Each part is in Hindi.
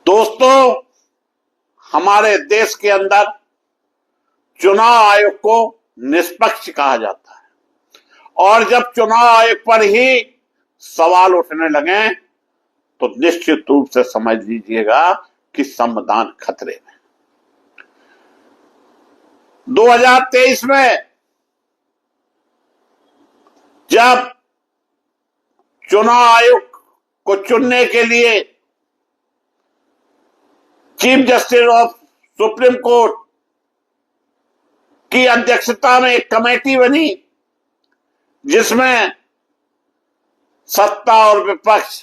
दोस्तों, हमारे देश के अंदर चुनाव आयोग को निष्पक्ष कहा जाता है और जब चुनाव आयोग पर ही सवाल उठने लगे तो निश्चित रूप से समझ लीजिएगा कि संविधान खतरे में। 2023 में जब चुनाव आयोग को चुनने के लिए chief justice of supreme court की अध्यक्षता में एक कमेटी बनी जिसमें सत्ता और विपक्ष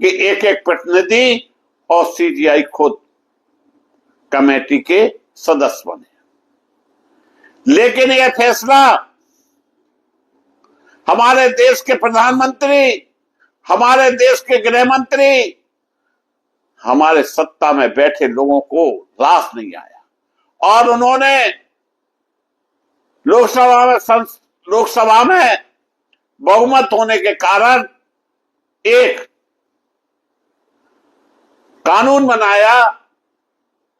के एक एक प्रतिनिधि और सीजीआई खुद कमेटी के सदस्य बने। लेकिन यह फैसला हमारे देश के प्रधानमंत्री, हमारे देश के गृह मंत्री, हमारे सत्ता में बैठे लोगों को रास नहीं आया और उन्होंने लोकसभा में बहुमत होने के कारण एक कानून बनाया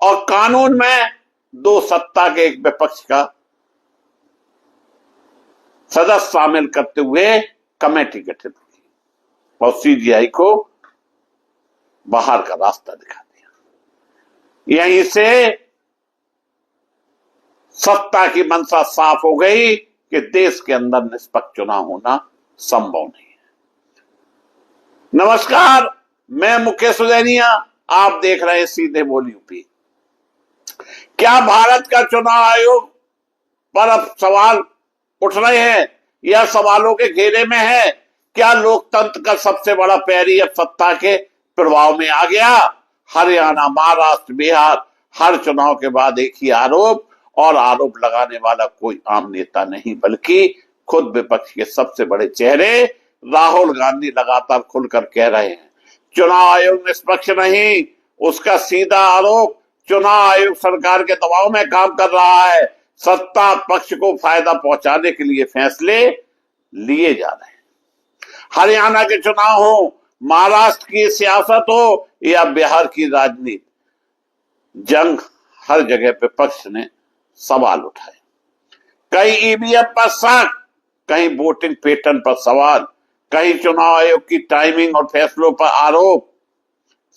और कानून में दो सत्ता के एक विपक्ष का सदस्य शामिल करते हुए कमेटी गठित की और सीजीआई को बाहर का रास्ता दिखा दिया। यहीं से सत्ता की मंशा साफ हो गई कि देश के अंदर निष्पक्ष चुनाव होना संभव नहीं है। नमस्कार, मैं मुकेश सुदैनिया, आप देख रहे हैं सीधे बोल यूपी। क्या भारत का चुनाव आयोग पर अब सवाल उठ रहे हैं या सवालों के घेरे में है? क्या लोकतंत्र का सबसे बड़ा पैरी अब सत्ता के प्रभाव में आ गया? हरियाणा, महाराष्ट्र, बिहार, हर चुनाव के बाद एक ही आरोप, और आरोप लगाने वाला कोई आम नेता नहीं बल्कि खुद विपक्ष के सबसे बड़े चेहरे राहुल गांधी लगातार खुलकर कह रहे हैं चुनाव आयोग निष्पक्ष नहीं। उसका सीधा आरोप चुनाव आयोग सरकार के दबाव में काम कर रहा है, सत्ता पक्ष को फायदा पहुंचाने के लिए फैसले लिए जा रहे हैं। हरियाणा के चुनाव हो, महाराष्ट्र की सियासत हो या बिहार की राजनीति, जंग हर जगह विपक्ष ने सवाल उठाए। कहीं ईवीएम पर शक, कहीं वोटिंग पैटर्न पर सवाल, कहीं चुनाव आयोग की टाइमिंग और फैसलों पर आरोप।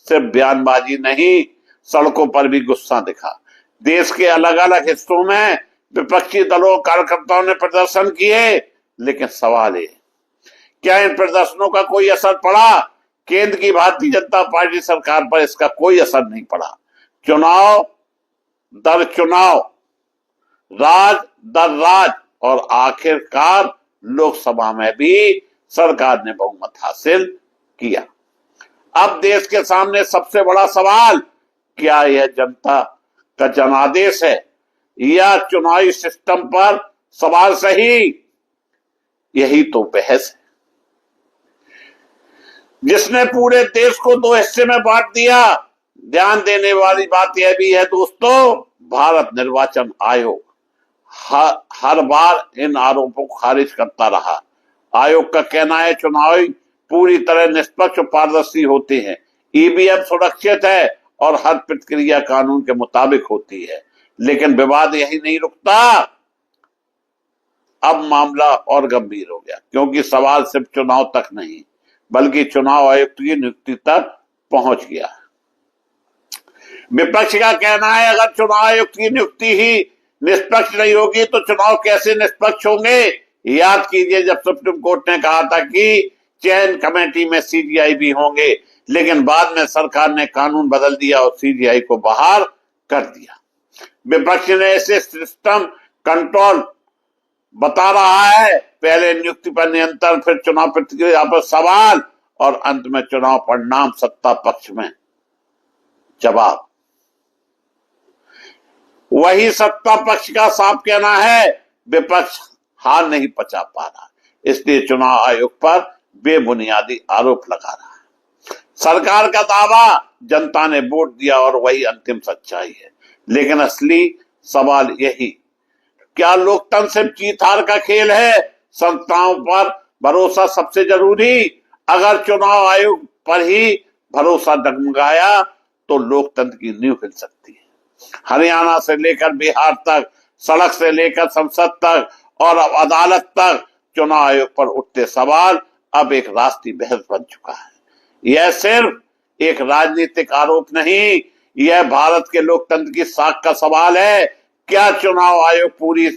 सिर्फ बयानबाजी नहीं, सड़कों पर भी गुस्सा दिखा। देश के अलग अलग हिस्सों में विपक्षी दलों कार्यकर्ताओं ने प्रदर्शन किए, लेकिन सवाल है क्या इन प्रदर्शनों का कोई असर पड़ा? केंद्र की भारतीय जनता पार्टी सरकार पर इसका कोई असर नहीं पड़ा। चुनाव दर चुनाव, राज दर राज और आखिरकार लोकसभा में भी सरकार ने बहुमत हासिल किया। अब देश के सामने सबसे बड़ा सवाल, क्या यह जनता का जनादेश है या चुनावी सिस्टम पर सवाल सही? यही तो बहस है जिसने पूरे देश को दो हिस्से में बांट दिया। ध्यान देने वाली बात यह भी है दोस्तों, भारत निर्वाचन आयोग हर बार इन आरोपों को खारिज करता रहा। आयोग का कहना है चुनाव पूरी तरह निष्पक्ष और पारदर्शी होते हैं, ईवीएम सुरक्षित है और हर प्रक्रिया कानून के मुताबिक होती है। लेकिन विवाद यही नहीं रुकता, अब मामला और गंभीर हो गया, क्योंकि सवाल सिर्फ चुनाव तक नहीं बल्कि चुनाव आयुक्त की नियुक्ति तक पहुंच गया। विपक्ष का कहना है अगर चुनाव आयुक्त की नियुक्ति ही निष्पक्ष नहीं होगी तो चुनाव कैसे निष्पक्ष होंगे? याद कीजिए जब सुप्रीम कोर्ट ने कहा था कि चयन कमेटी में सीजीआई भी होंगे, लेकिन बाद में सरकार ने कानून बदल दिया और सीजीआई को बाहर कर दिया। विपक्ष ने ऐसे सिस्टम कंट्रोल बता रहा है, पहले नियुक्ति पर नियंत्रण, फिर चुनाव प्रक्रिया पर सवाल और अंत में चुनाव परिणाम सत्ता पक्ष में जवाब। वही सत्ता पक्ष का साफ कहना है विपक्ष हार नहीं पचा पा रहा, इसलिए चुनाव आयोग पर बेबुनियादी आरोप लगा रहा है। सरकार का दावा जनता ने वोट दिया और वही अंतिम सच्चाई है, लेकिन असली सवाल यही, क्या लोकतंत्र सिर्फ जीत हार का खेल है? संस्थाओं पर भरोसा सबसे जरूरी। अगर चुनाव आयोग पर ही भरोसा डगमगाया तो लोकतंत्र की नींव हिल सकती है। हरियाणा से लेकर बिहार तक, सड़क से लेकर संसद तक और अब अदालत तक चुनाव आयोग पर उठते सवाल अब एक राष्ट्रीय बहस बन चुका है। यह सिर्फ एक राजनीतिक आरोप नहीं, यह भारत के लोकतंत्र की साख का सवाल है। क्या चुनाव आयोग पूरी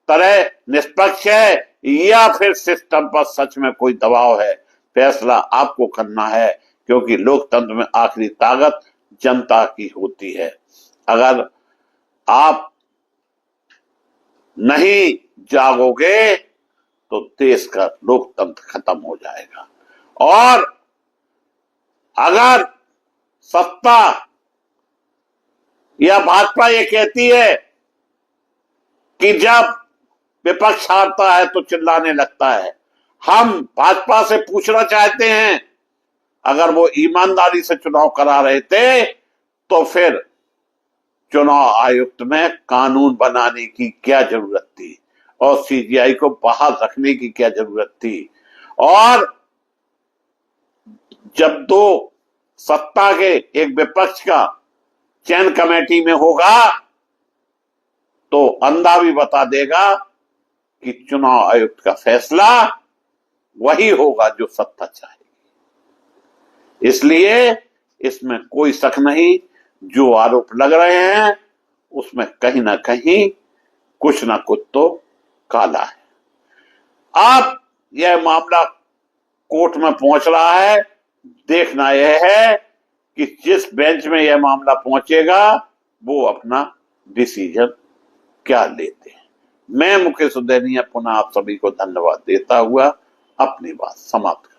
तरह निष्पक्ष है या फिर सिस्टम पर सच में कोई दबाव है? फैसला आपको करना है, क्योंकि लोकतंत्र में आखिरी ताकत जनता की होती है। अगर आप नहीं जागोगे तो देश का लोकतंत्र खत्म हो जाएगा। और अगर सत्ता या भाजपा ये कहती है कि जब विपक्ष हारता है तो चिल्लाने लगता है, हम भाजपा से पूछना चाहते हैं, अगर वो ईमानदारी से चुनाव करा रहे थे तो फिर चुनाव आयुक्त में कानून बनाने की क्या जरूरत थी और सीबीआई को बहाल रखने की क्या जरूरत थी? और जब दो सत्ता के एक विपक्ष का चयन कमेटी में होगा तो अंधा भी बता देगा कि चुनाव आयुक्त का फैसला वही होगा जो सत्ता चाहेगी। इसलिए इसमें कोई शक नहीं, जो आरोप लग रहे हैं उसमें कहीं ना कहीं कुछ ना कुछ तो काला है। अब यह मामला कोर्ट में पहुंच रहा है। देखना यह है कि जिस बेंच में यह मामला पहुंचेगा वो अपना डिसीजन क्या लेते हैं। मैं मुकेश सुदैनिया पुनः आप सभी को धन्यवाद देता हुआ अपनी बात समाप्त